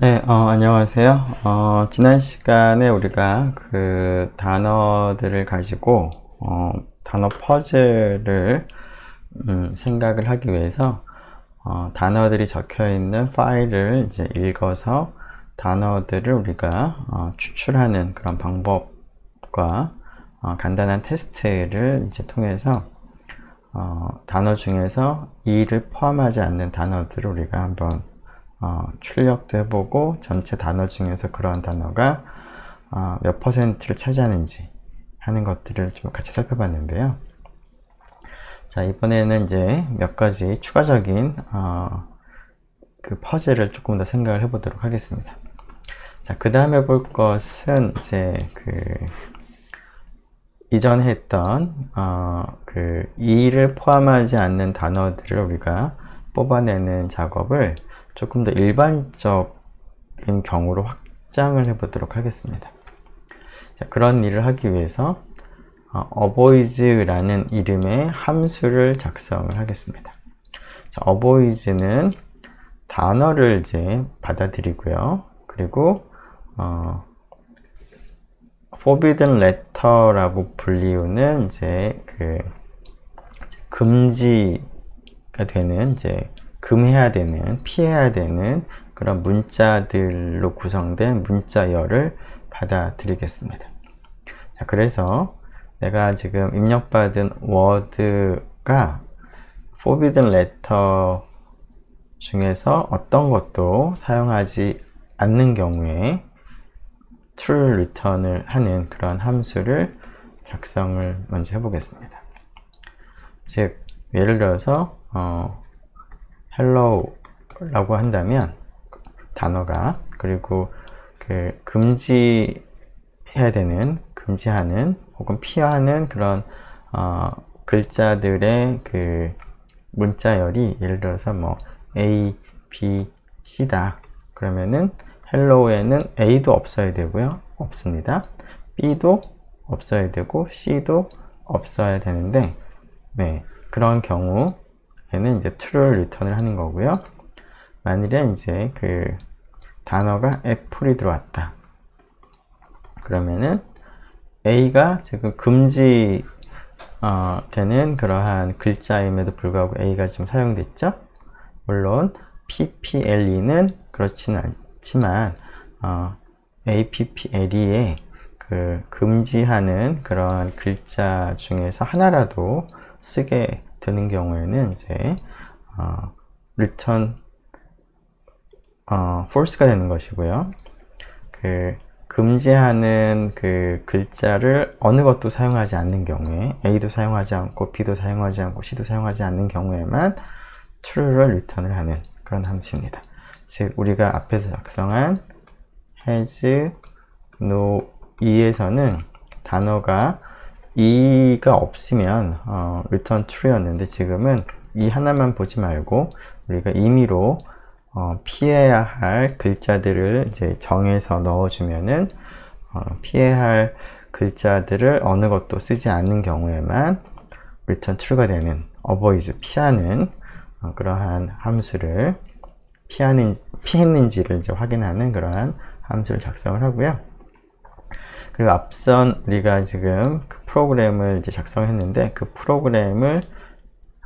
네, 안녕하세요. 지난 시간에 우리가 그 단어들을 가지고, 단어 퍼즐을, 생각을 하기 위해서, 단어들이 적혀 있는 파일을 이제 읽어서 단어들을 우리가, 추출하는 그런 방법과, 간단한 테스트를 이제 통해서, 단어 중에서 이를 포함하지 않는 단어들을 우리가 한번 출력도 해보고 전체 단어 중에서 그러한 단어가 몇 퍼센트를 차지하는지 하는 것들을 좀 같이 살펴봤는데요. 자, 이번에는 이제 몇 가지 추가적인 그 퍼즐을 조금 더 생각을 해보도록 하겠습니다. 자, 그 다음에 볼 것은 이제 그 이전에 했던 그 이를 포함하지 않는 단어들을 우리가 뽑아내는 작업을 조금 더 일반적인 경우로 확장을 해보도록 하겠습니다. 자, 그런 일을 하기 위해서 avoids라는 이름의 함수를 작성을 하겠습니다. 자, avoids는 단어를 이제 받아들이고요. 그리고 forbidden letter라고 불리우는 이제 그 금지가 되는 이제 금해야 되는, 피해야 되는 그런 문자들로 구성된 문자열을 받아들이겠습니다. 자, 그래서 내가 지금 입력받은 워드가 forbidden letter 중에서 어떤 것도 사용하지 않는 경우에 true return을 하는 그런 함수를 작성을 먼저 해보겠습니다. 즉, 예를 들어서 hello라고 한다면 단어가 그리고 그 금지해야 되는 금지하는 혹은 피하는 그런 글자들의 그 문자열이 예를 들어서 뭐 A, B, C다. 그러면은 hello에는 A도 없어야 되고요. 없습니다. B도 없어야 되고 C도 없어야 되는데 네, 그런 경우에는 이제 true를 return을 하는 거고요. 만일에 이제 그 단어가 apple이 들어왔다. 그러면은 A가 지금 금지 되는 그러한 글자임에도 불구하고 A가 좀 사용됐죠. 물론 PPLE는 그렇지는 않지만 APPLE에 그 금지하는 그런 글자 중에서 하나라도 쓰게 되는 경우에는 이제 return false가 되는 것이고요. 그 금지하는 그 글자를 어느 것도 사용하지 않는 경우에 A도 사용하지 않고 B도 사용하지 않고 C도 사용하지 않는 경우에만 true를 return을 하는 그런 함수입니다. 즉 우리가 앞에서 작성한 has, no, e에서는 단어가 e가 없으면 return true였는데 지금은 이 하나만 보지 말고 우리가 임의로 피해야 할 글자들을 이제 정해서 넣어주면은 피해야 할 글자들을 어느 것도 쓰지 않는 경우에만 return true가 되는 avoid 피하는 그러한 함수를 피했는지를 이제 확인하는 그러한 함수를 작성을 하고요. 그리고 앞선 우리가 지금 그 프로그램을 이제 작성했는데 그 프로그램을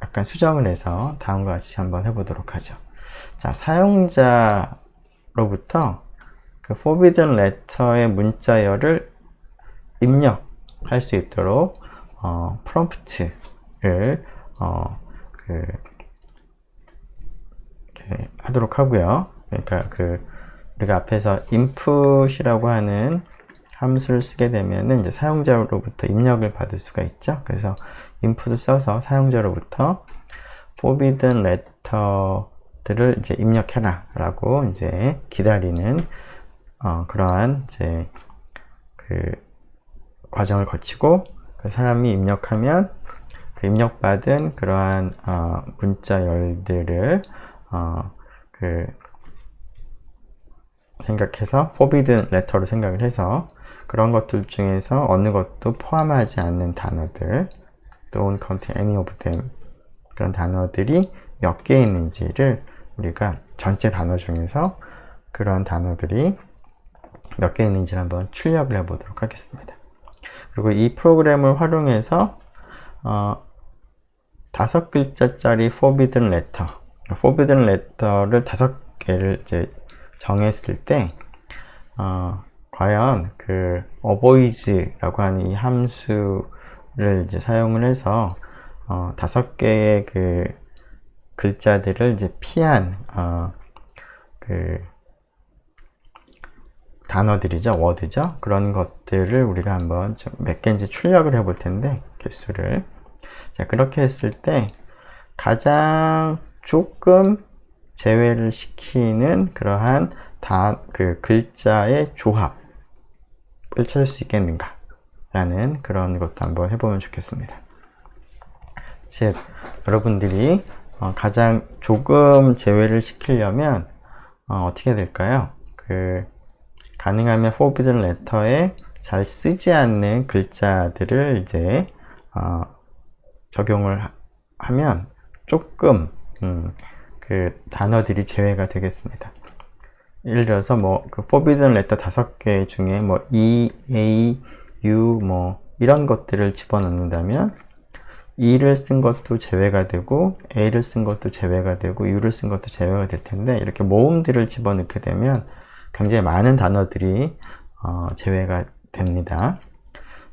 약간 수정을 해서 다음과 같이 한번 해보도록 하죠. 자, 사용자로부터 그 forbidden letter의 문자열을 입력할 수 있도록 프롬프트를 이렇게 하도록 하고요. 그러니까 우리가 앞에서 input이라고 하는 함수를 쓰게 되면은 이제 사용자로부터 입력을 받을 수가 있죠. 그래서 input을 써서 사용자로부터 forbidden letter들을 이제 입력해라 라고 이제 기다리는 그러한 이제 그 과정을 거치고 그 사람이 입력하면 그 입력받은 그러한 문자열들을 생각해서 forbidden letter로 생각을 해서 그런 것들 중에서 어느 것도 포함하지 않는 단어들 don't contain any of them 그런 단어들이 몇 개 있는지를 우리가 전체 단어 중에서 그런 단어들이 몇 개 있는지를 한번 출력을 해 보도록 하겠습니다. 그리고 이 프로그램을 활용해서 5글자짜리 forbidden letter, forbidden letter를 5개를 이제 정했을 때 과연 그 avoids라고 하는 이 함수를 이제 사용을 해서 5개의 그 글자들을 이제 피한 그 단어들이죠, 워드죠. 그런 것들을 우리가 한번 좀 몇 개인지 출력을 해볼 텐데, 개수를. 자, 그렇게 했을 때 가장 조금 제외를 시키는 그러한 그 글자의 조합을 찾을 수 있겠는가 라는 그런 것도 한번 해보면 좋겠습니다. 즉, 여러분들이 가장 조금 제외를 시키려면 어떻게 해야 될까요? 가능하면 forbidden letter에 잘 쓰지 않는 글자들을 이제 적용을 하면 조금 그 단어들이 제외가 되겠습니다. 예를 들어서 그 forbidden letter 5개 중에 E, A, U 이런 것들을 집어넣는다면 E를 쓴 것도 제외가 되고 A를 쓴 것도 제외가 되고 U를 쓴 것도 제외가 될 텐데, 이렇게 모음들을 집어넣게 되면 굉장히 많은 단어들이 제외가 됩니다.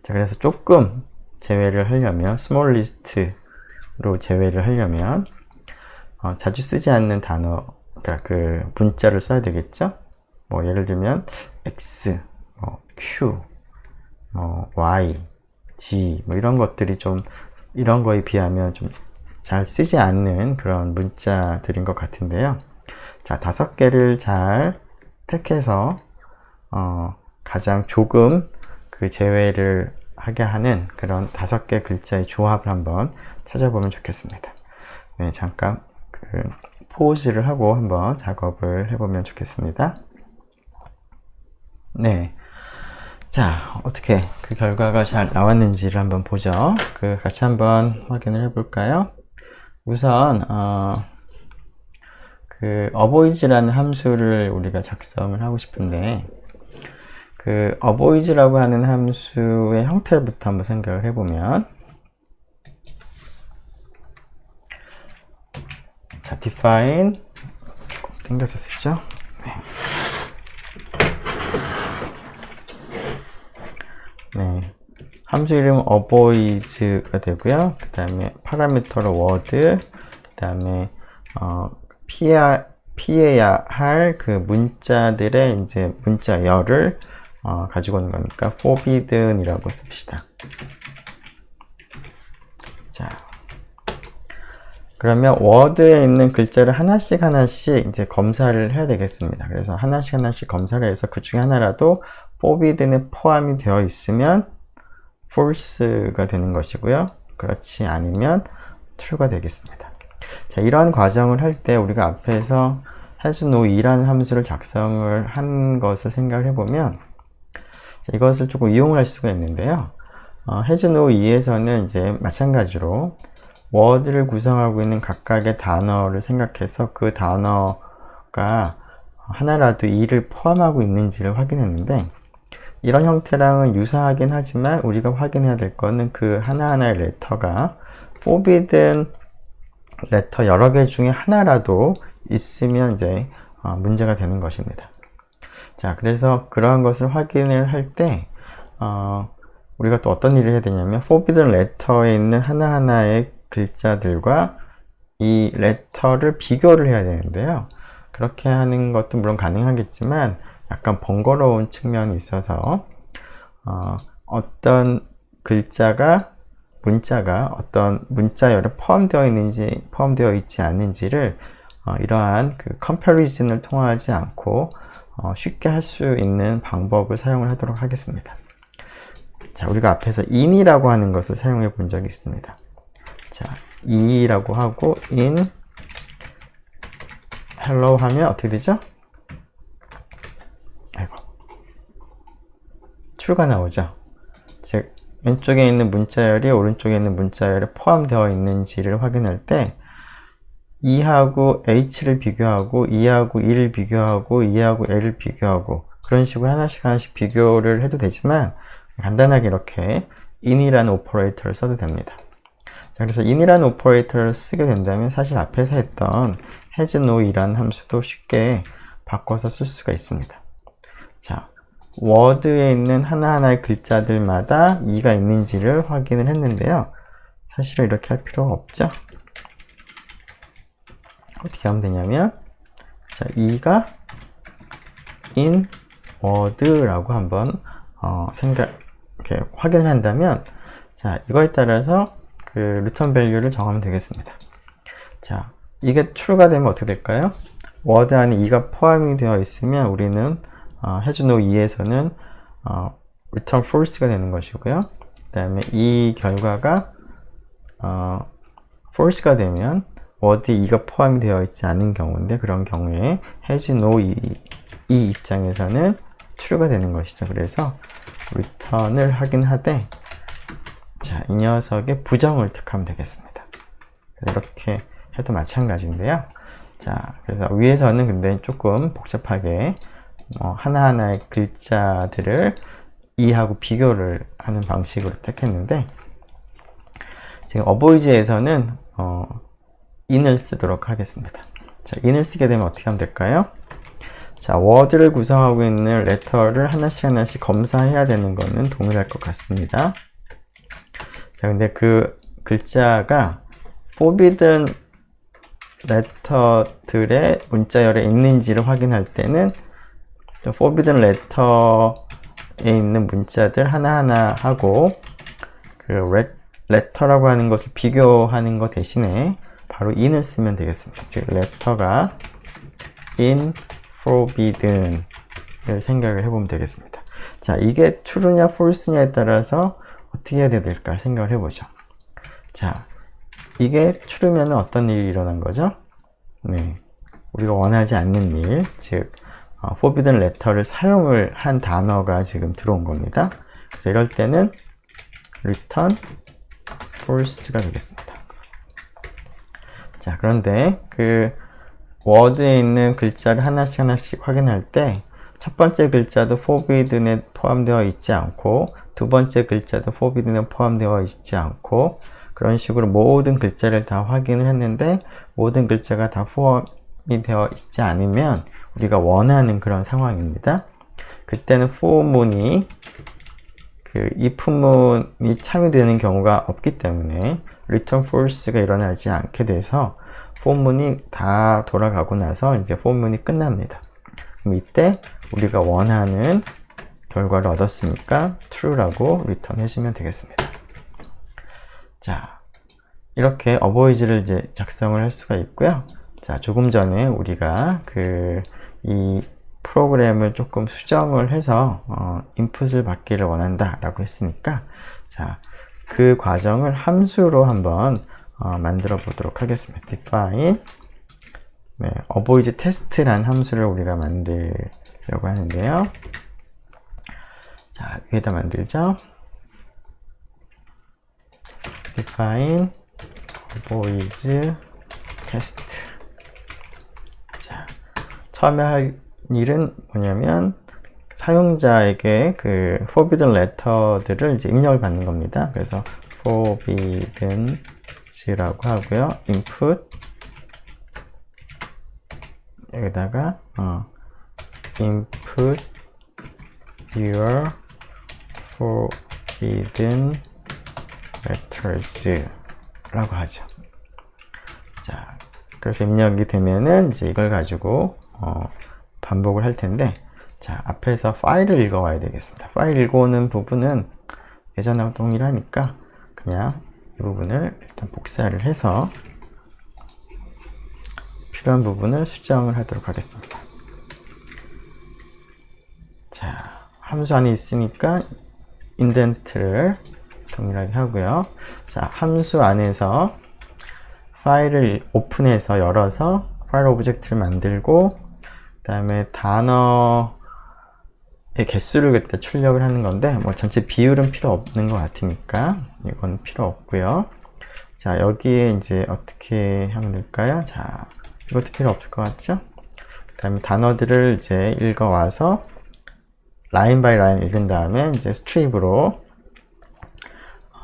자, 그래서 조금 제외를 하려면 small list로 제외를 하려면 자주 쓰지 않는 단어, 그러니까 그 문자를 써야 되겠죠. 예를 들면 X, Q, Y, G 이런 것들이 좀 이런 거에 비하면 좀 잘 쓰지 않는 그런 문자들인 것 같은데요. 자, 5개를 잘 택해서 가장 조금 그 제외를 하게 하는 그런 5개 글자의 조합을 한번 찾아보면 좋겠습니다. 네, 잠깐 포즈를 하고 한번 작업을 해보면 좋겠습니다. 네. 자, 어떻게 그 결과가 잘 나왔는지를 한번 보죠. 같이 한번 확인을 해볼까요? 우선, avoids라는 함수를 우리가 작성을 하고 싶은데, avoids라고 하는 함수의 형태부터 한번 생각을 해보면, 자, define, 조금 당겨서 쓰죠. 네. 함수 이름은 avoids가 되고요. 그 다음에 파라미터로 word, 그 다음에 피해야 할 그 문자들의 이제 문자열을 가지고 오는 거니까 forbidden이라고 씁시다. 자, 그러면 word에 있는 글자를 하나씩 이제 검사를 해야 되겠습니다. 그래서 하나씩 검사를 해서 그 중에 하나라도 forbidden에 포함이 되어 있으면 false가 되는 것이고요. 그렇지 않으면 true가 되겠습니다. 자, 이러한 과정을 할 때 우리가 앞에서 has no e라는 함수를 작성을 한 것을 생각을 해보면, 자, 이것을 조금 이용을 할 수가 있는데요. has no e에서는 이제 마찬가지로 word를 구성하고 있는 각각의 단어를 생각해서 그 단어가 하나라도 e를 포함하고 있는지를 확인했는데, 이런 형태랑은 유사하긴 하지만 우리가 확인해야 될 거는 그 하나하나의 레터가 forbidden 레터 여러 개 중에 하나라도 있으면 이제 문제가 되는 것입니다. 자, 그래서 그러한 것을 확인을 할 때 우리가 또 어떤 일을 해야 되냐면 forbidden letter에 있는 하나하나의 글자들과 이 레터를 비교를 해야 되는데요. 그렇게 하는 것도 물론 가능하겠지만 약간 번거로운 측면이 있어서 어떤 문자가 어떤 문자열에 포함되어 있지 않는지를 이러한 그 컴패리즌을 통하지 않고 쉽게 할 수 있는 방법을 사용을 하도록 하겠습니다. 자, 우리가 앞에서 in이라고 하는 것을 사용해 본 적이 있습니다. 자, 이라고 하고 in hello 하면 어떻게 되죠? 아이고, true가 나오죠. 즉, 왼쪽에 있는 문자열이 오른쪽에 있는 문자열에 포함되어 있는지를 확인할 때 2하고 h를 비교하고 2하고 1을 비교하고 2하고 l을 비교하고 그런 식으로 하나씩 비교를 해도 되지만 간단하게 이렇게 in이라는 오퍼레이터를 써도 됩니다. 자, 그래서 in이라는 오퍼레이터를 쓰게 된다면 사실 앞에서 했던 has no이라는 함수도 쉽게 바꿔서 쓸 수가 있습니다. 자, 워드에 있는 하나하나의 글자들마다 2가 있는지를 확인을 했는데요. 사실은 이렇게 할 필요가 없죠. 어떻게 하면 되냐면, 자, 2가 in word라고 한번 이렇게 확인을 한다면, 자, 이거에 따라서 그 return value를 정하면 되겠습니다. 자, 이게 true가 되면 어떻게 될까요? word 안에 2가 포함이 되어 있으면 우리는 has no 2에서는 return false가 되는 것이고요. 그 다음에 이 결과가 false가 되면 word에 2가 포함이 되어 있지 않은 경우인데 그런 경우에 has no 이 입장에서는 true가 되는 것이죠. 그래서 return을 하긴 하되 자, 이 녀석의 부정을 택하면 되겠습니다. 이렇게 해도 마찬가지인데요. 자, 그래서 위에서는 근데 조금 복잡하게 하나하나의 글자들을 이해하고 비교를 하는 방식으로 택했는데 지금 어보이즈에서는 in을 쓰도록 하겠습니다. 자, in을 쓰게 되면 어떻게 하면 될까요? 자, 워드를 구성하고 있는 레터를 하나씩 검사해야 되는 거는 동일할 것 같습니다. 자, 근데 그 글자가 forbidden letter들의 문자열에 있는지를 확인할 때는 forbidden letter에 있는 문자들 하나하나 하고 그 letter라고 하는 것을 비교하는 것 대신에 바로 in을 쓰면 되겠습니다. 즉 letter가 in forbidden을 생각을 해보면 되겠습니다. 자, 이게 true냐 false냐에 따라서 어떻게 해야 될까 생각을 해보죠. 자, 이게 true면 어떤 일이 일어난 거죠? 네, 우리가 원하지 않는 일, 즉 forbidden letter를 사용을 한 단어가 지금 들어온 겁니다. 그래서 이럴 때는 return false가 되겠습니다. 자, 그런데 그 워드에 있는 글자를 하나씩 확인할 때 첫 번째 글자도 forbidden에 포함되어 있지 않고 두 번째 글자도 forbidden에 포함되어 있지 않고 그런 식으로 모든 글자를 다 확인을 했는데 모든 글자가 다 포함이 되어 있지 않으면 우리가 원하는 그런 상황입니다. 그때는 for문이 그 if문이 참여되는 경우가 없기 때문에 return false가 일어나지 않게 돼서 for문이 다 돌아가고 나서 이제 for문이 끝납니다. 그럼 이때 우리가 원하는 결과를 얻었으니까 true라고 return 해주면 되겠습니다. 자, 이렇게 어보이즈를 이제 작성을 할 수가 있고요. 자, 조금 전에 우리가 이 프로그램을 조금 수정을 해서 인풋을 받기를 원한다 라고 했으니까 자, 그 과정을 함수로 한번 만들어 보도록 하겠습니다. define avoid test라는 함수를 우리가 만들려고 하는데요. 자, 위에다 만들죠. define avoid test. 자, 처음에 할 일은 뭐냐면 사용자에게 그 forbidden letter들을 이제 입력을 받는 겁니다. 그래서 forbiddens라고 하고요. input 여기다가 input your forbidden letters 라고 하죠. 자, 그래서 입력이 되면은 이제 이걸 가지고 반복을 할 텐데 자, 앞에서 파일을 읽어와야 되겠습니다. 파일 읽어오는 부분은 예전하고 동일하니까 그냥 이 부분을 일단 복사를 해서 필요한 부분을 수정을 하도록 하겠습니다. 자, 함수 안에 있으니까 인덴트를 동일하게 하고요. 자, 함수 안에서 파일을 오픈해서 열어서 파일 오브젝트를 만들고 그 다음에 단어의 개수를 그때 출력을 하는 건데 뭐 전체 비율은 필요 없는 것 같으니까 이건 필요 없고요. 자, 여기에 이제 어떻게 하면 될까요? 자, 이것도 필요 없을 것 같죠? 그 다음에 단어들을 이제 읽어와서 라인 바이 라인 읽은 다음에 이제 스트립으로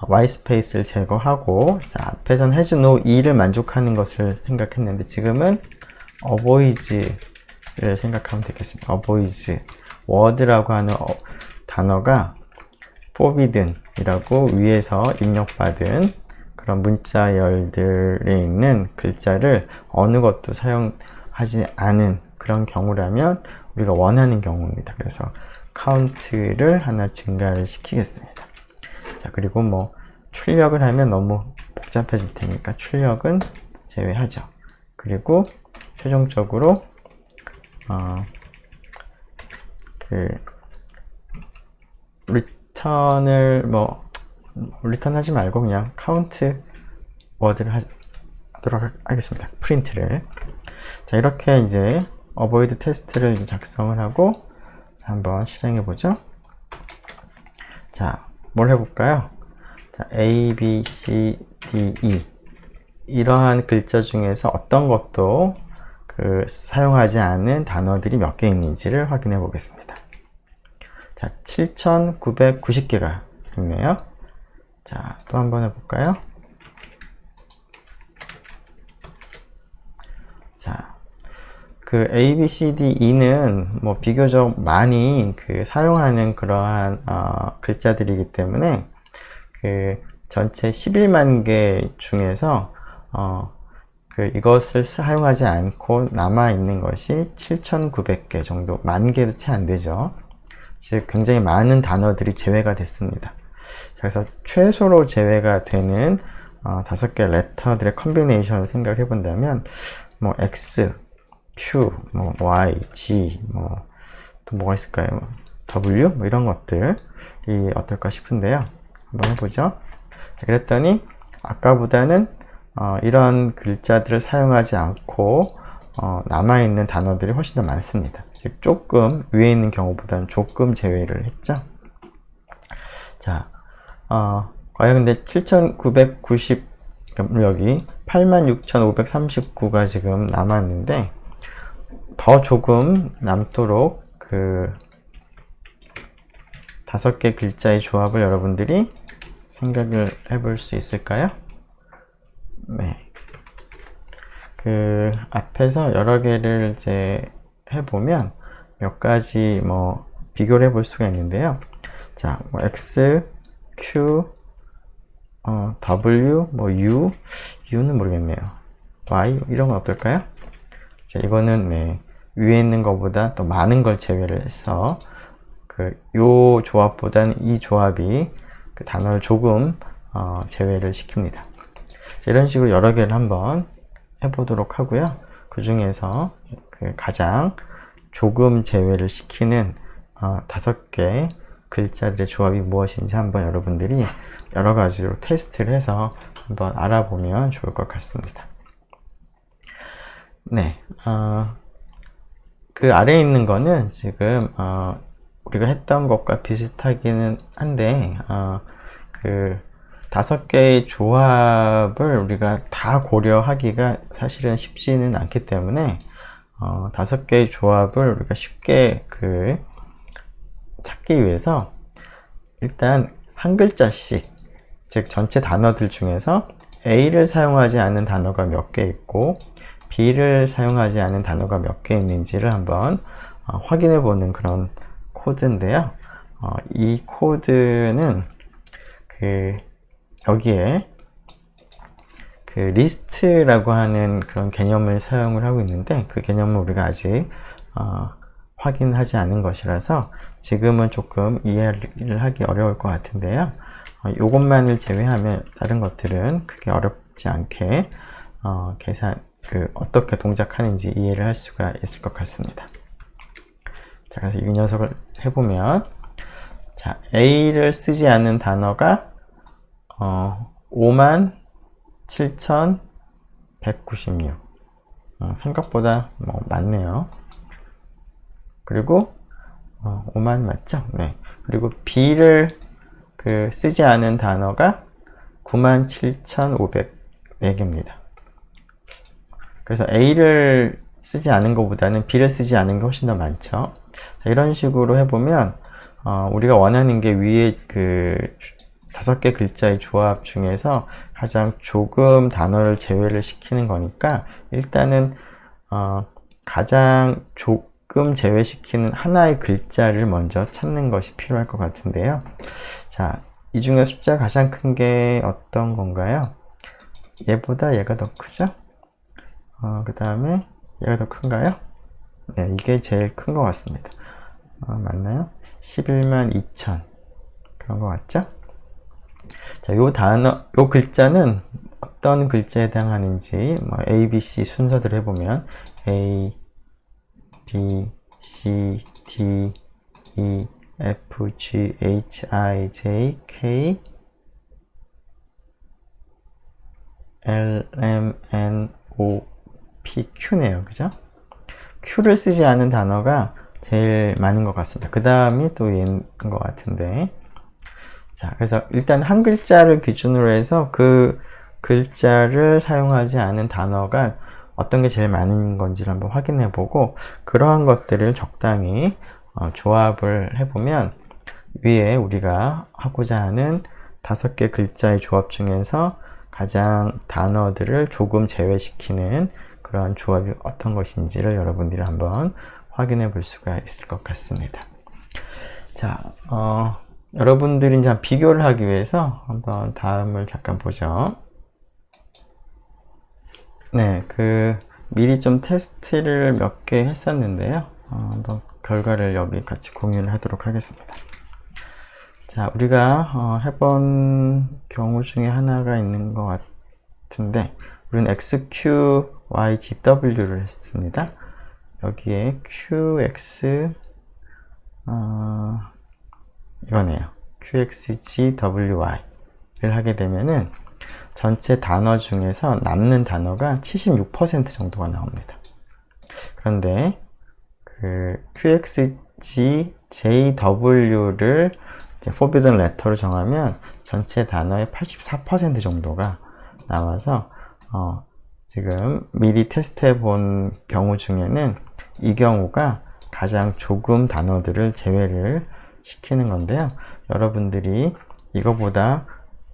Y 스페이스를 제거하고, 자, 앞에선 has no e를 만족하는 것을 생각했는데 지금은 avoids를 생각하면 되겠습니다. avoids. word라고 하는 단어가 forbidden 이라고 위에서 입력받은 그런 문자열들에 있는 글자를 어느 것도 사용하지 않은 그런 경우라면 우리가 원하는 경우입니다. 그래서 count를 하나 증가를 시키겠습니다. 자, 그리고 뭐 출력을 하면 너무 복잡해질 테니까 출력은 제외하죠. 그리고 최종적으로 리턴을 리턴 하지 말고 그냥 카운트 워드를 하도록 하겠습니다. 프린트를. 자, 이렇게 이제 어보이드 테스트를 작성을 하고, 자, 한번 실행해 보죠. 자, 뭘 해볼까요? 자, A, B, C, D, E 이러한 글자 중에서 어떤 것도 사용하지 않은 단어들이 몇 개 있는지를 확인해 보겠습니다. 자, 7,990개가 있네요. 자, 또 한번 해볼까요? 자, A, B, C, D, E는 뭐 비교적 많이 사용하는 그러한 글자들이기 때문에 전체 11만 개 중에서 이것을 사용하지 않고 남아 있는 것이 7,900개 정도, 만 개도 채 안 되죠. 즉 굉장히 많은 단어들이 제외가 됐습니다. 그래서 최소로 제외가 되는 5개 레터들의 컨비네이션을 생각을 해본다면 뭐 X, Q, 뭐 Y, G, 또 뭐가 있을까요? W 뭐 이런 것들이 어떨까 싶은데요. 한번 해보죠. 자, 그랬더니 아까보다는 이런 글자들을 사용하지 않고 남아있는 단어들이 훨씬 더 많습니다. 즉 조금 위에 있는 경우보다는 조금 제외를 했죠. 자, 과연 근데 7,990 여기 86,539가 지금 남았는데 더 조금 남도록 5개 글자의 조합을 여러분들이 생각을 해볼 수 있을까요? 네. 앞에서 여러 개를 이제 해보면 몇 가지 비교를 해볼 수가 있는데요. 자, X, Q, W, U는 모르겠네요. Y, 이런 건 어떨까요? 자, 이거는 위에 있는 것보다 또 많은 걸 제외를 해서 요 조합보다는 이 조합이 단어를 조금 제외를 시킵니다. 자, 이런 식으로 여러 개를 한번 해보도록 하고요. 그 중에서 가장 조금 제외를 시키는 5개 글자들의 조합이 무엇인지 한번 여러분들이 여러 가지로 테스트를 해서 한번 알아보면 좋을 것 같습니다. 네, 아래에 있는 거는 지금 우리가 했던 것과 비슷하기는 한데 5개의 조합을 우리가 다 고려하기가 사실은 쉽지는 않기 때문에 5개의 조합을 우리가 쉽게 찾기 위해서 일단 한 글자씩, 즉 전체 단어들 중에서 A를 사용하지 않는 단어가 몇 개 있고 B를 사용하지 않은 단어가 몇 개 있는지를 한번 확인해 보는 그런 코드인데요. 이 코드는 여기에 리스트라고 하는 그런 개념을 사용을 하고 있는데 그 개념을 우리가 아직 확인하지 않은 것이라서 지금은 조금 이해를 하기 어려울 것 같은데요. 요것만을 제외하면 다른 것들은 크게 어렵지 않게 어떻게 동작하는지 이해를 할 수가 있을 것 같습니다. 자, 그래서 이 녀석을 해보면, 자, A를 쓰지 않는 단어가 57,196. 생각보다 많네요. 그리고 5만 맞죠? 네. 그리고 B를 쓰지 않은 단어가 97,500 4개입니다. 그래서 A를 쓰지 않은 것보다는 B를 쓰지 않은 게 훨씬 더 많죠. 자, 이런 식으로 해보면 우리가 원하는 게 위에 그 5개 글자의 조합 중에서 가장 조금 단어를 제외를 시키는 거니까 일단은 가장 조금 제외시키는 하나의 글자를 먼저 찾는 것이 필요할 것 같은데요. 자, 이 중에 숫자 가장 큰 게 어떤 건가요? 얘보다 얘가 더 크죠? 그 다음에 얘가 더 큰가요? 네, 이게 제일 큰 것 같습니다. 맞나요? 11만 2천 그런 것 같죠? 자, 요 글자는 어떤 글자에 해당하는지 A, B, C 순서대로 해보면 A, B, C, D, E, F, G, H, I, J, K, L, M, N, O, P, Q네요. 그죠? Q를 쓰지 않은 단어가 제일 많은 것 같습니다. 그 다음이 또 얘인 것 같은데. 자, 그래서 일단 한 글자를 기준으로 해서 그 글자를 사용하지 않은 단어가 어떤 게 제일 많은 건지를 한번 확인해 보고, 그러한 것들을 적당히 조합을 해보면 위에 우리가 하고자 하는 5개 글자의 조합 중에서 가장 단어들을 조금 제외시키는 그런 조합이 어떤 것인지를 여러분들이 한번 확인해 볼 수가 있을 것 같습니다. 자, 여러분들이 이제 비교를 하기 위해서 한번 다음을 잠깐 보죠. 네, 미리 좀 테스트를 몇 개 했었는데요. 한번 결과를 여기 같이 공유를 하도록 하겠습니다. 자, 우리가 해본 경우 중에 하나가 있는 것 같은데, 우리는 XQYGW를 했습니다. 여기에 QX 이거네요. QXGWY를 하게 되면은 전체 단어 중에서 남는 단어가 76% 정도가 나옵니다. 그런데 QXGJW를 Forbidden Letter로 정하면 전체 단어의 84% 정도가 나와서 지금 미리 테스트해 본 경우 중에는 이 경우가 가장 조금 단어들을 제외를 시키는 건데요. 여러분들이 이거보다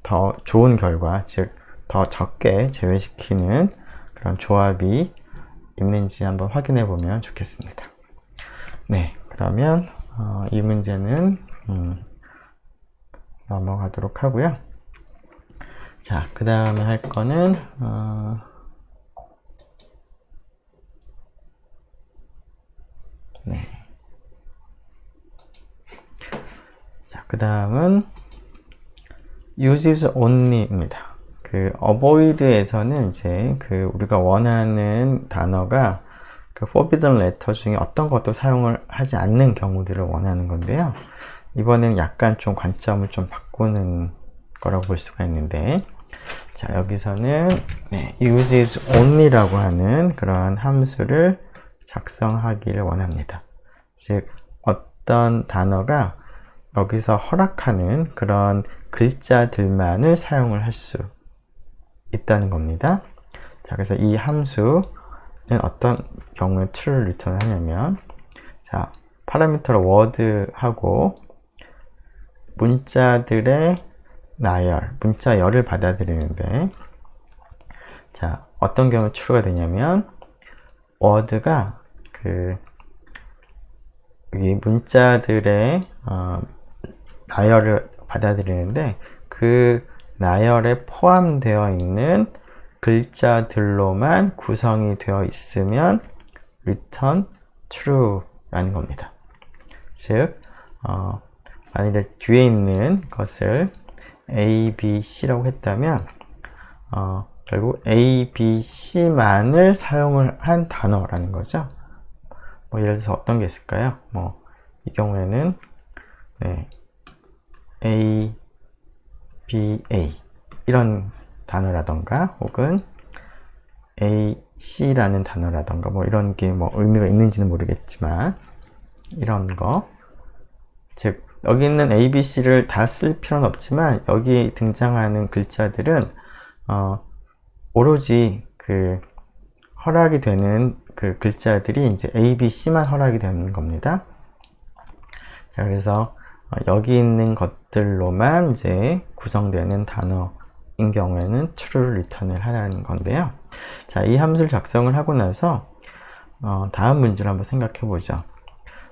더 좋은 결과, 즉 더 적게 제외시키는 그런 조합이 있는지 한번 확인해 보면 좋겠습니다. 네, 그러면 이 문제는 넘어가도록 하고요. 자, 그 다음에 할 거는 네. 자, 그 다음은 uses only입니다. avoid에서는 이제 우리가 원하는 단어가 forbidden letter 중에 어떤 것도 사용을 하지 않는 경우들을 원하는 건데요. 이번엔 약간 좀 관점을 좀 바꾸는 거라고 볼 수가 있는데, 자, 여기서는 uses only라고 하는 그런 함수를 작성하기를 원합니다. 즉, 어떤 단어가 여기서 허락하는 그런 글자들만을 사용을 할 수 있다는 겁니다. 자, 그래서 이 함수는 어떤 경우에 true를 return 하냐면, 자, 파라미터로 word하고 문자들의 나열, 문자열을 받아들이는데, 자, 어떤 경우에 true가 되냐면, word가 이 문자들의 나열을 받아들이는데, 그 나열에 포함되어 있는 글자들로만 구성이 되어 있으면 return true라는 겁니다. 즉, 만일에 뒤에 있는 것을 A, B, C라고 했다면 결국 A, B, C만을 사용을 한 단어라는 거죠. 예를 들어서 어떤 게 있을까요? 이 경우에는 A, B, A 이런 단어라던가, 혹은 A, C라는 단어라던가, 이런 게 의미가 있는지는 모르겠지만, 이런 거. 즉, 여기 있는 A, B, C를 다 쓸 필요는 없지만, 여기 등장하는 글자들은 오로지 그 허락이 되는 그 글자들이 이제 A, B, C만 허락이 되는 겁니다. 자, 그래서 여기 있는 것들로만 이제 구성되는 단어인 경우에는 true를 리턴을 하라는 건데요. 자, 이 함수를 작성을 하고 나서 다음 문제를 한번 생각해 보죠.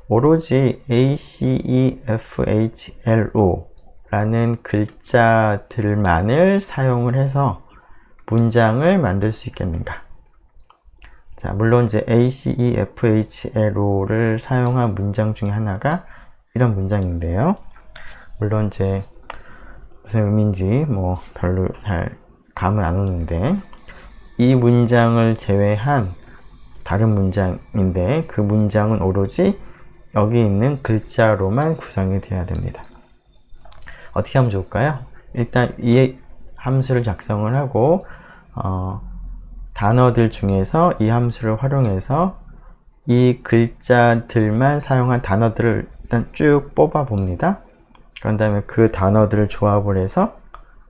오로지 A, C, E, F, H, L, O 라는 글자들만을 사용을 해서 문장을 만들 수 있겠는가? 자, 물론 이제 A, C, E, F, H, L, O를 사용한 문장 중에 하나가 이런 문장인데요. 물론 이제 무슨 의미인지 뭐 별로 잘 감은 안 오는데, 이 문장을 제외한 다른 문장인데 그 문장은 오로지 여기 있는 글자로만 구성이 되어야 됩니다. 어떻게 하면 좋을까요? 일단 이 함수를 작성을 하고 단어들 중에서 이 함수를 활용해서 이 글자들만 사용한 단어들을 일단 쭉 뽑아 봅니다. 그런 다음에 그 단어들을 조합을 해서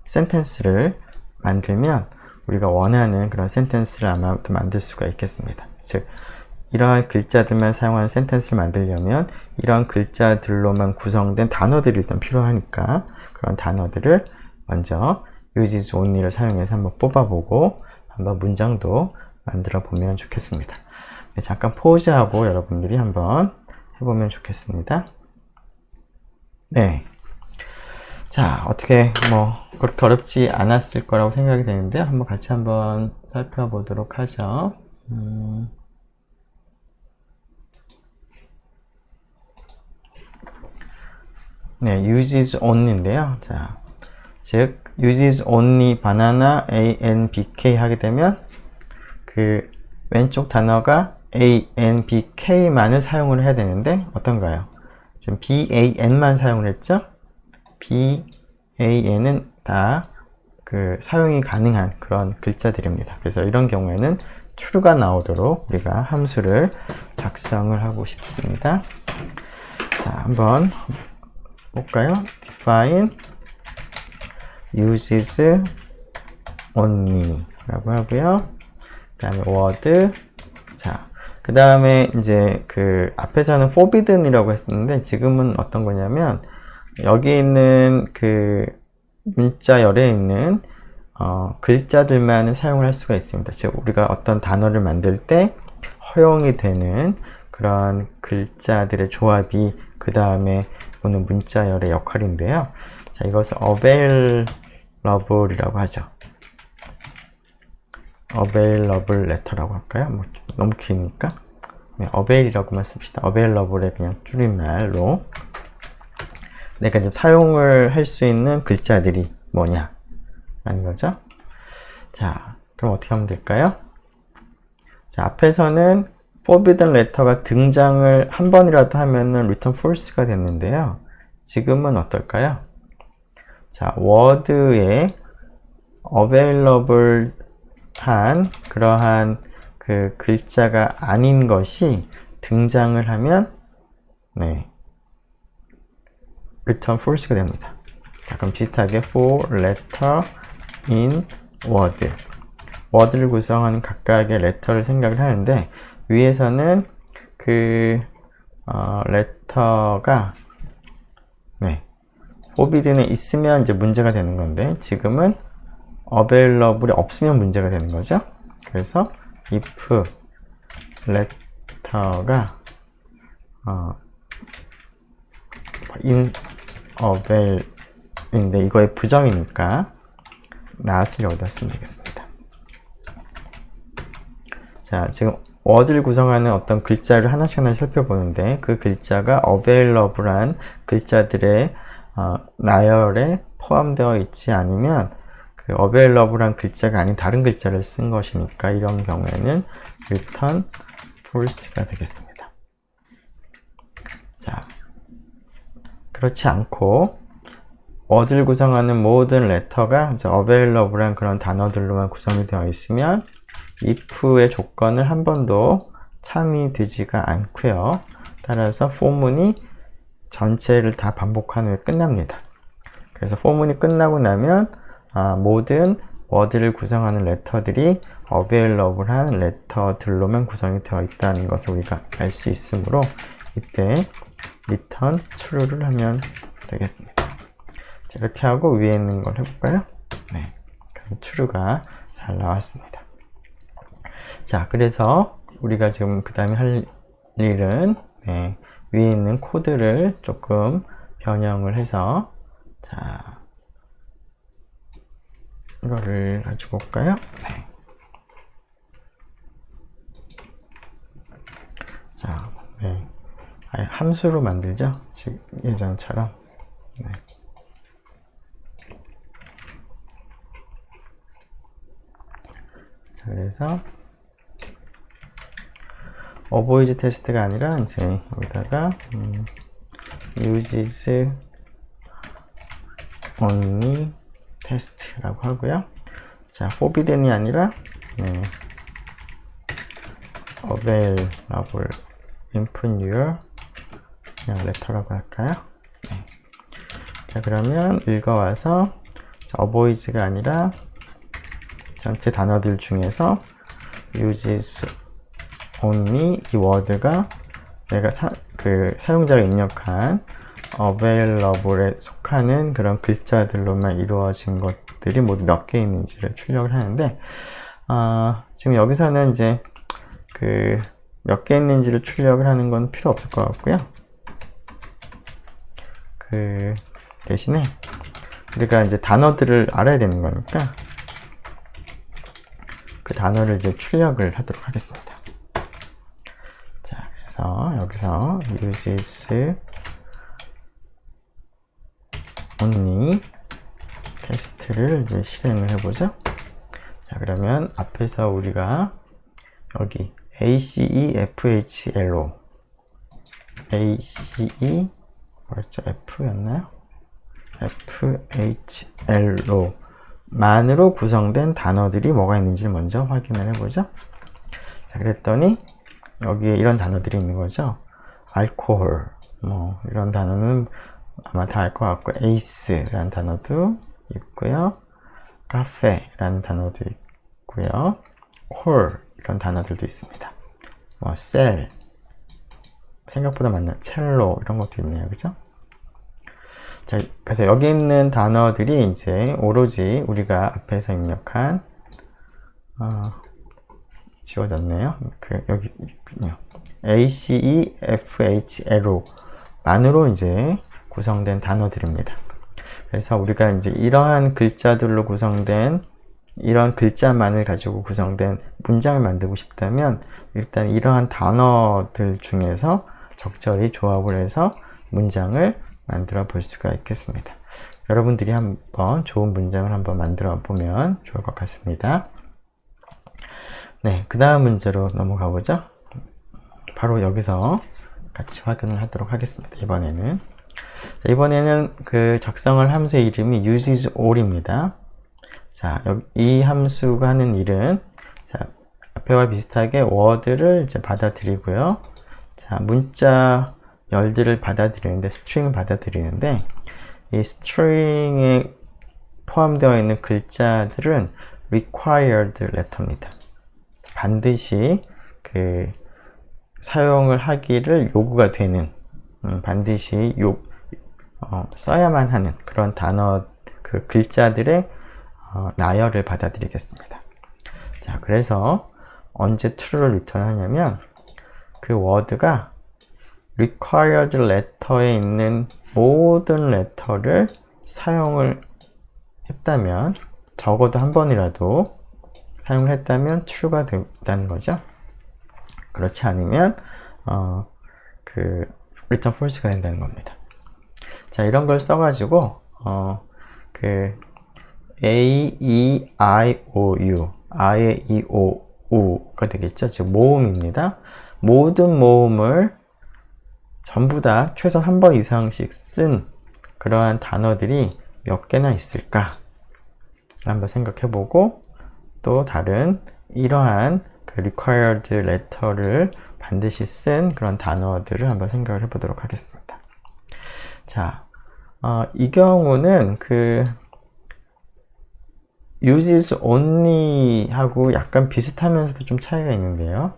센텐스를 만들면 우리가 원하는 그런 센텐스를 아마도 만들 수가 있겠습니다. 즉, 이러한 글자들만 사용하는 센텐스를 만들려면 이러한 글자들로만 구성된 단어들이 일단 필요하니까 그런 단어들을 먼저 uses only를 사용해서 한번 뽑아보고 한번 문장도 만들어 보면 좋겠습니다. 네, 잠깐 포즈하고 여러분들이 한번 해보면 좋겠습니다. 네. 자, 어떻게 뭐 그렇게 어렵지 않았을 거라고 생각이 되는데요. 한번 같이 한번 살펴보도록 하죠. 네, uses only인데요. 자, 즉 uses only banana A, N, B, K 하게 되면 그 왼쪽 단어가 A, N, B, K만을 사용을 해야 되는데 어떤가요? 지금 B, A, N만 사용을 했죠? B, A, N은 다 그 사용이 가능한 그런 글자들입니다. 그래서 이런 경우에는 true가 나오도록 우리가 함수를 작성을 하고 싶습니다. 자, 한번 볼까요? define uses only 라고 하고요. 그 다음에 word. 자, 그 다음에 이제 그 앞에서는 forbidden이라고 했었는데 지금은 어떤 거냐면 여기 있는 그 문자열에 있는 글자들만은 사용을 할 수가 있습니다. 즉 우리가 어떤 단어를 만들 때 허용이 되는 그런 글자들의 조합이 그 다음에 오는 문자열의 역할인데요. 자, 이것을 available이라고 하죠. available letter라고 할까요? 뭐 너무 기니까 네, avail이라고만 씁시다. available의 그냥 줄임말로 내가 좀 사용을 할 수 있는 글자들이 뭐냐 라는 거죠. 자, 그럼 어떻게 하면 될까요? 자, 앞에서는 forbidden letter가 등장을 한 번이라도 하면은 return false가 됐는데요. 지금은 어떨까요? 자, word에 available 한 그러한 그 글자가 아닌 것이 등장을 하면 네, return false가 됩니다. 자, 그럼 비슷하게 for letter in word, word를 구성하는 각각의 letter를 생각을 하는데 위에서는 그 letter가 네, forbidden에 있으면 이제 문제가 되는 건데 지금은 available이 없으면 문제가 되는 거죠. 그래서 if letter가 in avail인데 이거의 부정이니까 not을 여기다 쓰면 되겠습니다. 자, 지금 word를 구성하는 어떤 글자를 하나씩 살펴보는데 그 글자가 available한 글자들의 나열에 포함되어 있지 않으면 그 available한 글자가 아닌 다른 글자를 쓴 것이니까 이런 경우에는 return false가 되겠습니다. 자, 그렇지 않고 word를 구성하는 모든 letter가 available한 그런 단어들로만 구성이 되어 있으면 if의 조건을 한 번도 참이되지가 않고요. 따라서 for문이 전체를 다 반복한 후에 끝납니다. 그래서 for문이 끝나고 나면 모든 워드를 구성하는 레터들이 available한 레터들로만 구성이 되어 있다는 것을 우리가 알 수 있으므로 이때 return true를 하면 되겠습니다. 자, 이렇게 하고 위에 있는 걸 해볼까요? 네, 그럼 true가 잘 나왔습니다. 자, 그래서 우리가 지금 그 다음에 할 일은 네, 위에 있는 코드를 조금 변형을 해서 자, 이거를 가지고 올까요? 네. 자, 네. 아예 함수로 만들죠? 지금 예전처럼. 네. 자, 그래서 어보이즈 테스트가 아니라 이제 여기다가 uses only test라고 하고요. 자, forbidden이 아니라 네. available input your 그냥 letter라고 할까요? 네. 자, 그러면 읽어와서 자, avoids가 아니라 전체 단어들 중에서 uses only 이 워드가 내가 사용자가 입력한 available에 속하는 그런 글자들로만 이루어진 것들이 모두 몇 개 있는지를 출력을 하는데 지금 여기서는 이제 몇 개 있는지를 출력을 하는 건 필요 없을 것 같고요. 대신에 우리가 이제 단어들을 알아야 되는 거니까 그 단어를 이제 출력을 하도록 하겠습니다. 자, 그래서 여기서 uses only 테스트를 이제 실행을 해보죠. 자, 그러면 앞에서 우리가 여기 ACEFHLO ACE 뭐였죠? F였나요? FHLO 만으로 구성된 단어들이 뭐가 있는지 먼저 확인을 해보죠. 자, 그랬더니 여기에 이런 단어들이 있는 거죠. 알코올 뭐 이런 단어는 아마 다 알 것 같고 에이스라는 단어도 있고요. 카페라는 단어도 있고요. 콜 이런 단어들도 있습니다. 뭐 셀 생각보다 많네요. 첼로 이런 것도 있네요. 그죠? 자, 그래서 여기 있는 단어들이 이제 오로지 우리가 앞에서 입력한 지워졌네요. 여기 있군요. ACEFHLO 만으로 이제 구성된 단어들입니다. 그래서 우리가 이제 이러한 글자들로 구성된 이런 글자만을 가지고 구성된 문장을 만들고 싶다면 일단 이러한 단어들 중에서 적절히 조합을 해서 문장을 만들어 볼 수가 있겠습니다. 여러분들이 한번 좋은 문장을 한번 만들어 보면 좋을 것 같습니다. 네, 그 다음 문제로 넘어가 보죠. 바로 여기서 같이 확인을 하도록 하겠습니다. 이번에는 그 작성할 함수의 이름이 uses all입니다. 자, 이 함수가 하는 일은 자, 앞에와 비슷하게 워드를 이제 받아들이고요. 자, 문자 열들을 받아들이는데 스트링을 받아들이는데 이 스트링에 포함되어 있는 글자들은 required letter입니다. 반드시 사용을 하기를 요구가 되는 반드시 써야만 하는 그런 단어 글자들의 나열을 받아들이겠습니다. 자, 그래서 언제 true를 리턴하냐면 그 워드가 required letter에 있는 모든 letter를 사용을 했다면 적어도 한 번이라도 사용을 했다면 true가 된다는 거죠. 그렇지 않으면 return false가 된다는 겁니다. 자, 이런 걸 써가지고 A, E, I, O, U I, E, O, U가 되겠죠. 즉 모음입니다. 모든 모음을 전부 다 최소 한 번 이상씩 쓴 그러한 단어들이 몇 개나 있을까 한번 생각해보고 또 다른 이러한 required letter를 반드시 쓴 그런 단어들을 한번 생각을 해보도록 하겠습니다. 자, 이 경우는 uses only 하고 약간 비슷하면서도 좀 차이가 있는데요.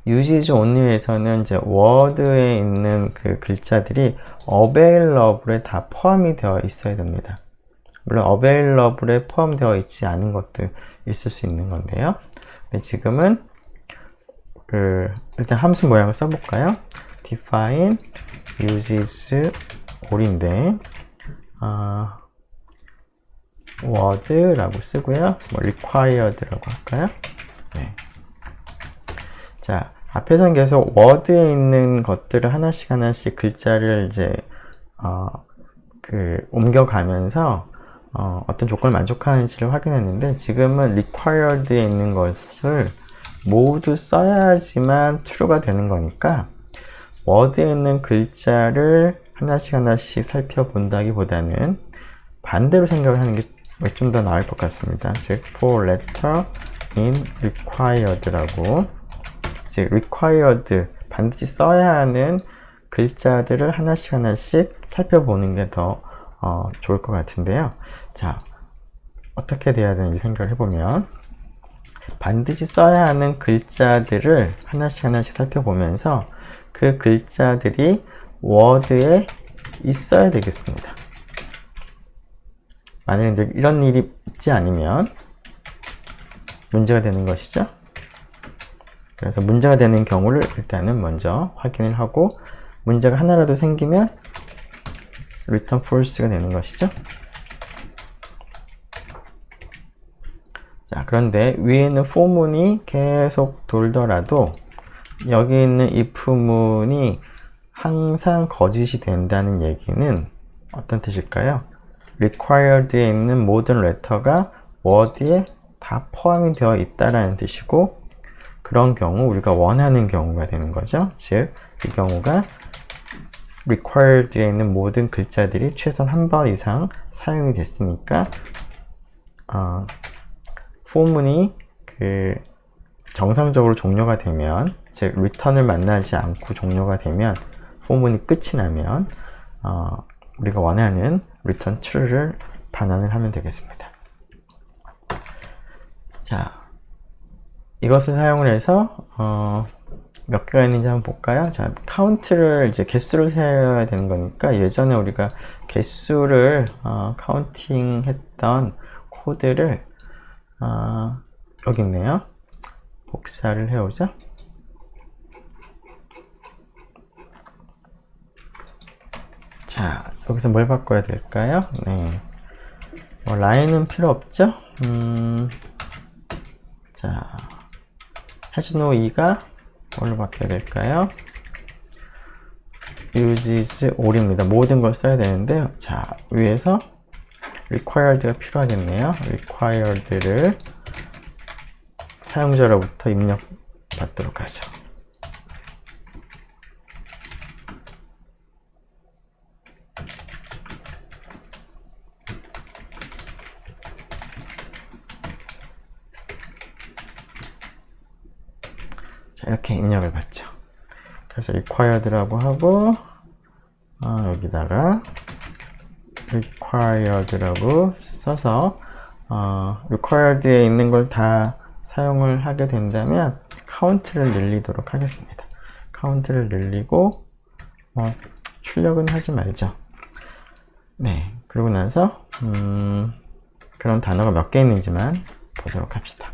uses only에서는 이제 word에 있는 그 글자들이 available에 다 포함이 되어 있어야 됩니다. 물론 available에 포함되어 있지 않은 것도 있을 수 있는 건데요. 근데 지금은 일단 함수 모양을 써볼까요? define uses all인데 word라고 쓰고요. required라고 할까요? 네. 자, 앞에서는 계속 word에 있는 것들을 하나씩 글자를 이제 옮겨가면서 어떤 조건을 만족하는지를 확인했는데, 지금은 required에 있는 것을 모두 써야지만 true가 되는 거니까 word에 있는 글자를 하나씩 살펴본다기보다는 반대로 생각을 하는 게 좀 더 나을 것 같습니다. 즉 for letter in required라고, 즉 required 반드시 써야 하는 글자들을 하나씩 살펴보는 게 더 좋을 것 같은데요. 자, 어떻게 돼야 되는지 생각을 해보면, 반드시 써야 하는 글자들을 하나씩 살펴보면서 그 글자들이 워드에 있어야 되겠습니다. 만약에 이제 이런 일이 있지 않으면 문제가 되는 것이죠. 그래서 문제가 되는 경우를 일단은 먼저 확인을 하고, 문제가 하나라도 생기면 return false가 되는 것이죠. 자, 그런데 위에 있는 for문이 계속 돌더라도 여기 있는 if문이 항상 거짓이 된다는 얘기는 어떤 뜻일까요? required에 있는 모든 letter가 word에 다 포함이 되어 있다라는 뜻이고, 그런 경우 우리가 원하는 경우가 되는 거죠. 즉, 이 경우가 required에 있는 모든 글자들이 최소한 한 번 이상 사용이 됐으니까 for문이 정상적으로 종료가 되면, 즉 return을 만나지 않고 종료가 되면, for문이 끝이 나면 우리가 원하는 return true를 반환을 하면 되겠습니다. 자, 이것을 사용을 해서 몇 개가 있는지 한번 볼까요? 자, 카운트를 이제 개수를 세어야 되는 거니까, 예전에 우리가 개수를 카운팅 했던 코드를 여기 있네요. 복사를 해오죠. 자, 여기서 뭘 바꿔야 될까요? 네, 라인은 필요 없죠. 자, has no e가 뭘로 바뀌어야 될까요? uses all입니다. 모든 걸 써야 되는데요. 자, 위에서 required가 필요하겠네요. required를 사용자로부터 입력받도록 하죠. 자, 이렇게 입력을 받죠. 그래서 required라고 하고 여기다가 required라고 써서 required에 있는 걸 다 사용을 하게 된다면 카운트를 늘리도록 하겠습니다. 카운트를 늘리고 출력은 하지 말죠. 네, 그러고 나서 그런 단어가 몇 개 있는지만 보도록 합시다.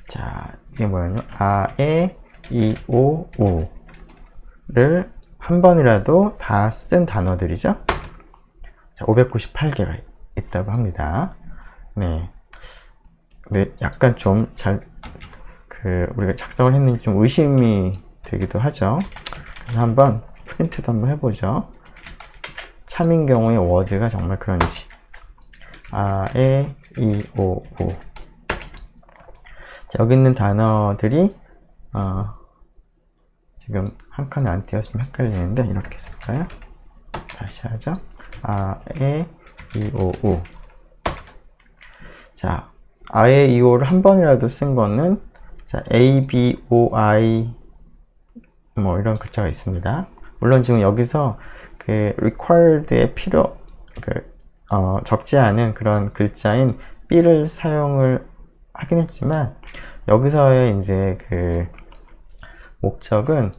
자, 이게 뭐였냐? 아, 에, 이, 오, 우를 한 번이라도 다 쓴 단어들이죠. 자, 598개가 있다고 합니다. 네. 근데 약간 좀 우리가 작성을 했는지 좀 의심이 되기도 하죠. 그래서 한번 프린트도 한번 해보죠. 참인 경우에 워드가 정말 그런지. 아, 에, 이, 오, 우. 자, 여기 있는 단어들이 지금 한 칸에 안 띄어서 좀 헷갈리는데, 이렇게 쓸까요? 다시 하죠. 아, 에, 이, 오, 우. 자, 아에, 이, 오를 한 번이라도 쓴 거는, 자, A, B, O, I, 이런 글자가 있습니다. 물론 지금 여기서 required의 적지 않은 그런 글자인 B를 사용을 하긴 했지만, 여기서의 이제 그 목적은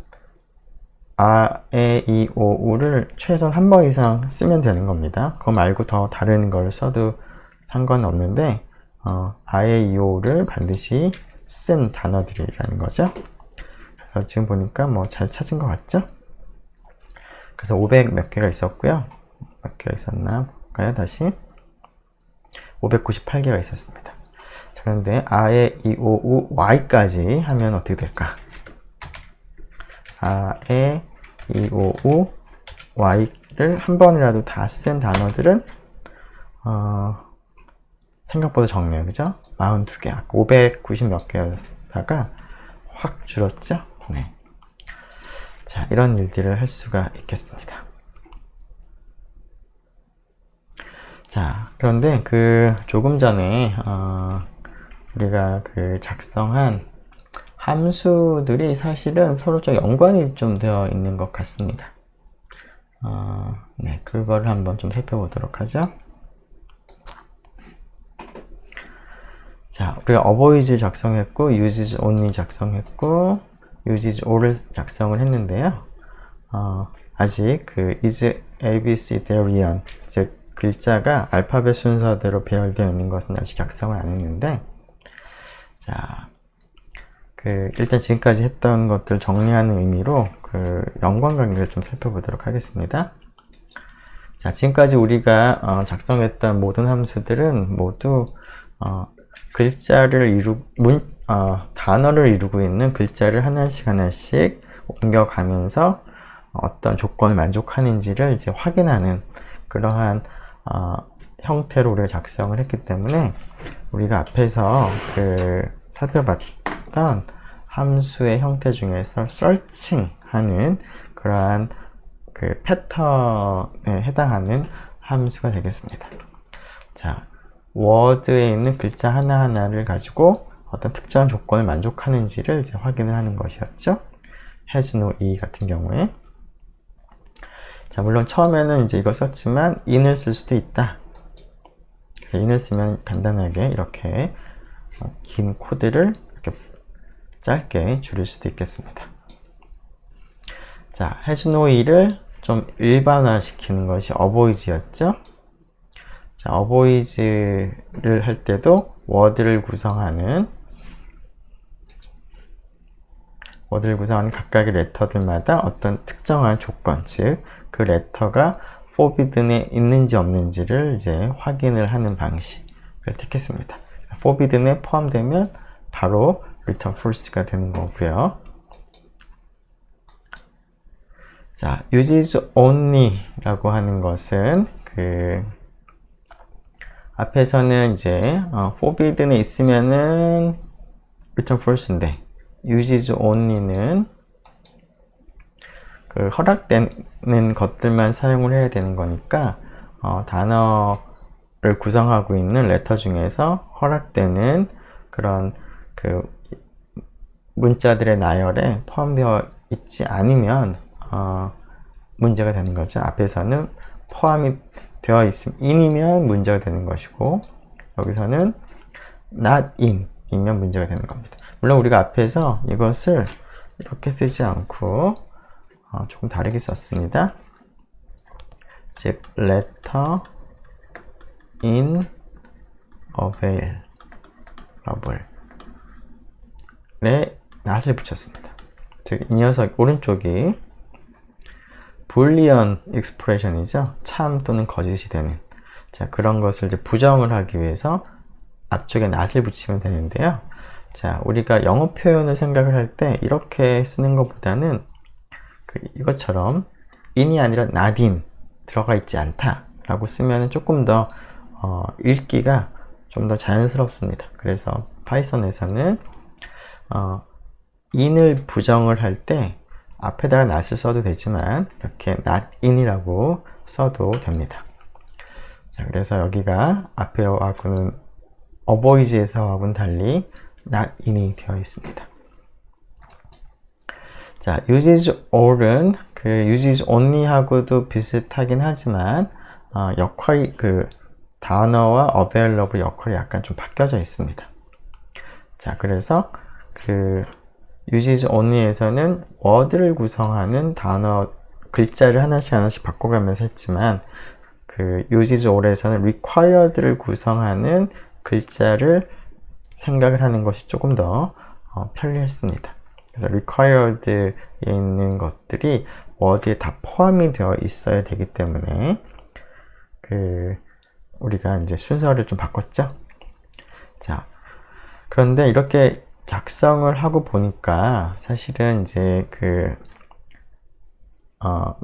아, 에, 이, 오, 우를 최소한 한 번 이상 쓰면 되는 겁니다. 그거 말고 더 다른 걸 써도 상관은 없는데, 아, 에, 이, 오를 반드시 쓴 단어들이라는 거죠. 그래서 지금 보니까 뭐 잘 찾은 것 같죠? 그래서 500 몇 개가 있었고요. 몇 개가 있었나 볼까요? 다시 598개가 있었습니다. 자, 그런데 아에, 이, 오, 우, y까지 하면 어떻게 될까? 아에, 이, 오, 우, y를 한 번이라도 다 쓴 단어들은 생각보다 적네요. 그죠? 42개. 아까 590 몇 개였다가 확 줄었죠? 네. 자, 이런 일들을 할 수가 있겠습니다. 자, 그런데 조금 전에 우리가 작성한 함수들이 사실은 서로 좀 연관이 좀 되어 있는 것 같습니다. 네, 그걸 한번 좀 살펴보도록 하죠. 자, 우리가 avoid 작성했고, uses only 작성했고, uses all을 작성을 했는데요. 아직 is abcdarian, 즉 글자가 알파벳 순서대로 배열되어 있는 것은 아직 작성을 안 했는데, 자, 일단 지금까지 했던 것들 정리하는 의미로 연관관계를 좀 살펴보도록 하겠습니다. 자, 지금까지 우리가 작성했던 모든 함수들은 모두 단어를 이루고 있는 글자를 하나씩 옮겨가면서 어떤 조건을 만족하는지를 이제 확인하는 그러한 형태로 우리가 작성을 했기 때문에, 우리가 앞에서 살펴봤던 함수의 형태 중에서 searching 하는 그러한 패턴에 해당하는 함수가 되겠습니다. 자, 워드에 있는 글자 하나하나를 가지고 어떤 특정한 조건을 만족하는지를 이제 확인을 하는 것이었죠. has no e 같은 경우에. 자, 물론 처음에는 이제 이거 썼지만 in을 쓸 수도 있다. 그래서 in을 쓰면 간단하게 이렇게 긴 코드를 이렇게 짧게 줄일 수도 있겠습니다. 자, has no e를 좀 일반화 시키는 것이 avoid였죠. 자, avoid를 할 때도 워드를 구성하는 각각의 레터들마다 어떤 특정한 조건, 즉 그 레터가 forbidden에 있는지 없는지를 이제 확인을 하는 방식을 택했습니다. 그래서 forbidden에 포함되면 바로 return false가 되는 거고요. 자, uses only라고 하는 것은 앞에서는 이제 forbidden에 있으면은 return false인데, uses only는 허락되는 것들만 사용을 해야 되는 거니까 단어를 구성하고 있는 레터 중에서 허락되는 그런 문자들의 나열에 포함되어 있지 않으면 문제가 되는 거죠. 앞에서는 포함이 되어 있으면 in이면 문제가 되는 것이고, 여기서는 not in 이면 문제가 되는 겁니다. 물론 우리가 앞에서 이것을 이렇게 쓰지 않고 조금 다르게 썼습니다. 즉 letter in available 에 not을 붙였습니다. 즉 이 녀석 오른쪽이 불리언 익스프레션이죠. 참 또는 거짓이 되는, 자, 그런 것을 이제 부정을 하기 위해서 앞쪽에 not을 붙이면 되는데요. 자, 우리가 영어 표현을 생각을 할 때 이렇게 쓰는 것보다는 이것처럼 in이 아니라 not in 들어가 있지 않다 라고 쓰면 조금 더 읽기가 좀 더 자연스럽습니다. 그래서 파이썬에서는 in을 부정을 할 때 앞에다가 not을 써도 되지만 이렇게 not in이라고 써도 됩니다. 자, 그래서 여기가 앞에하고는 avoid에서하고는 달리 not in이 되어 있습니다. 자, uses all은 uses only하고도 비슷하긴 하지만 역할이 단어와 available 역할이 약간 좀 바뀌어져 있습니다. 자, 그래서 그 uses only에서는 word를 구성하는 단어 글자를 하나씩 바꿔가면서 했지만 그 uses all에서는 required를 구성하는 글자를 생각을 하는 것이 조금 더 편리했습니다. 그래서 required에 있는 것들이 word에 다 포함이 되어 있어야 되기 때문에 우리가 이제 순서를 좀 바꿨죠. 자, 그런데 이렇게 작성을 하고 보니까 사실은 이제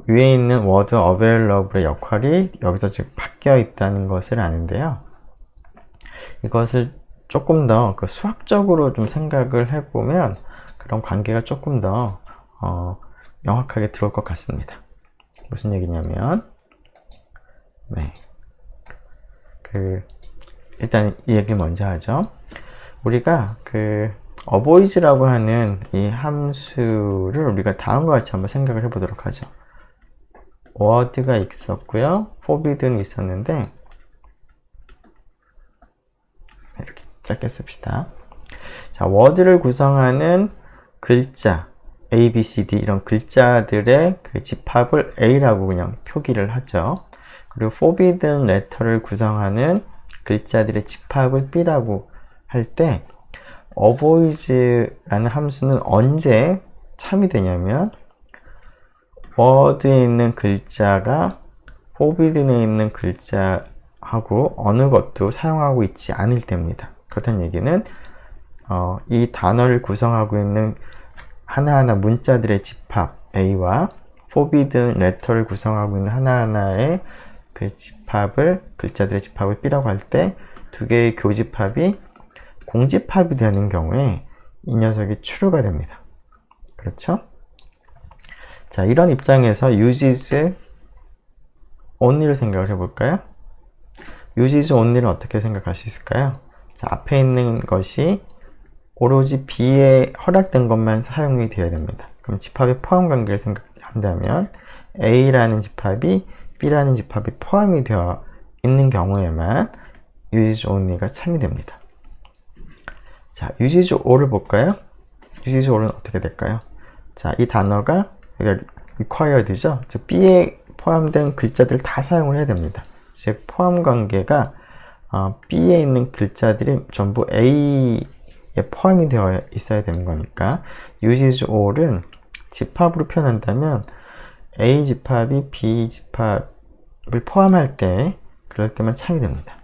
위에 있는 word available의 역할이 여기서 지금 바뀌어 있다는 것을 아는데요. 이것을 조금 더 수학적으로 좀 생각을 해보면 그런 관계가 조금 더 명확하게 들어올 것 같습니다. 무슨 얘기냐면, 네. 일단 이 얘기를 먼저 하죠. 우리가 avoids라고 하는 이 함수를 우리가 다음과 같이 한번 생각을 해보도록 하죠. word가 있었고요. forbidden 있었는데, 이렇게 짧게 씁시다. 자, word를 구성하는 글자, A, B, C, D 이런 글자들의 그 집합을 A라고 그냥 표기를 하죠. 그리고 forbidden letter를 구성하는 글자들의 집합을 B라고 할 때 avoids라는 함수는 언제 참이 되냐면 word에 있는 글자가 forbidden에 있는 글자하고 어느 것도 사용하고 있지 않을 때입니다. 그렇다는 얘기는 이 단어를 구성하고 있는 하나하나 문자들의 집합 A와 forbidden letter를 구성하고 있는 하나하나의 그 집합을 글자들의 집합을 B라고 할 때 두 개의 교집합이 공집합이 되는 경우에 이 녀석이 true가 됩니다. 그렇죠? 자, 이런 입장에서 uses only를 생각을 해볼까요? uses only를 어떻게 생각할 수 있을까요? 자, 앞에 있는 것이 오로지 B에 허락된 것만 사용이 되어야 됩니다. 그럼 집합의 포함 관계를 생각한다면 A라는 집합이 B라는 집합이 포함이 되어 있는 경우에만 uses only가 참이 됩니다. 자, uses all을 볼까요? uses all은 어떻게 될까요? 자, 이 단어가 required죠? 즉 B에 포함된 글자들을 다 사용을 해야 됩니다. 즉 포함 관계가 B에 있는 글자들이 전부 A에 포함이 되어 있어야 되는 거니까 uses all은 집합으로 표현한다면 A 집합이 B 집합을 포함할 때 그럴 때만 참이 됩니다.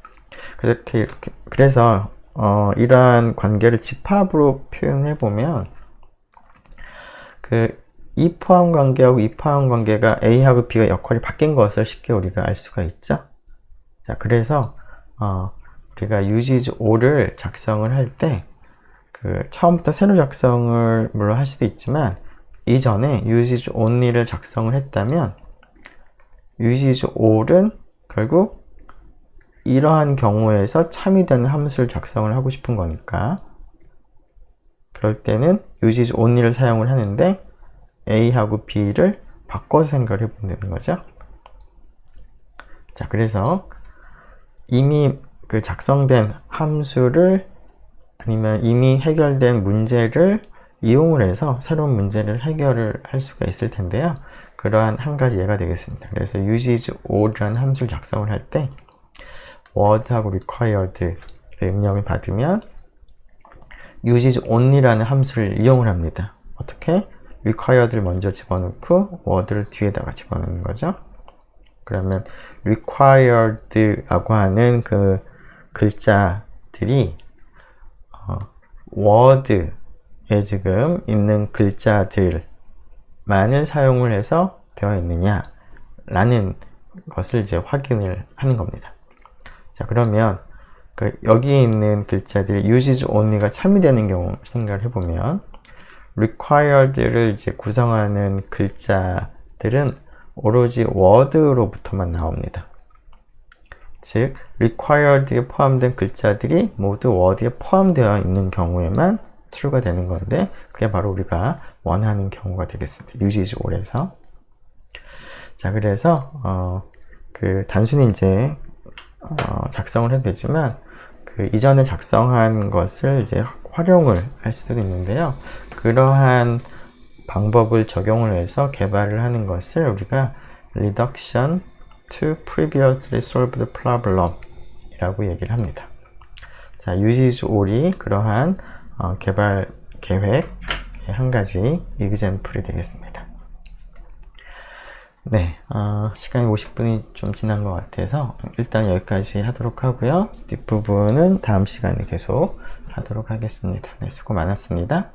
그래서 이러한 관계를 집합으로 표현해 보면 이 포함 관계하고 이 포함 관계가 A하고 B가 역할이 바뀐 것을 쉽게 우리가 알 수가 있죠. 자, 그래서 우리가 uses all을 작성을 할 때 처음부터 새로 작성을 물론 할 수도 있지만 이전에 uses only를 작성을 했다면 uses all은 결국 이러한 경우에서 참이 되는 함수를 작성을 하고 싶은 거니까 그럴 때는 uses only를 사용을 하는데 A하고 B를 바꿔서 생각을 해보면 되는 거죠. 자, 그래서 이미 작성된 함수를 아니면 이미 해결된 문제를 이용을 해서 새로운 문제를 해결을 할 수가 있을 텐데요. 그러한 한 가지 예가 되겠습니다. 그래서 uses all이라는 함수를 작성을 할 때 word하고 required를 입력을 받으면 uses only라는 함수를 이용을 합니다. 어떻게? required를 먼저 집어넣고 word를 뒤에다가 집어넣는 거죠. 그러면 required라고 하는 그 글자들이 word에 지금 있는 글자들만을 사용을 해서 되어 있느냐 라는 것을 이제 확인을 하는 겁니다. 자, 그러면 여기 있는 글자들이 uses only가 참여되는 경우 생각을 해보면 required를 이제 구성하는 글자들은 오로지 word로부터만 나옵니다. 즉 required에 포함된 글자들이 모두 word에 포함되어 있는 경우에만 true가 되는 건데 그게 바로 우리가 원하는 경우가 되겠습니다. uses all에서. 자, 그래서 단순히 이제 작성을 해도 되지만 그 이전에 작성한 것을 이제 활용을 할 수도 있는데요. 그러한 방법을 적용을 해서 개발을 하는 것을 우리가 reduction to previously solved problem 이라고 얘기를 합니다. 자, use all이 그러한 개발 계획 한 가지 example이 되겠습니다. 네, 시간이 50분이 좀 지난 것 같아서 일단 여기까지 하도록 하고요. 뒷부분은 다음 시간에 계속 하도록 하겠습니다. 네, 수고 많았습니다.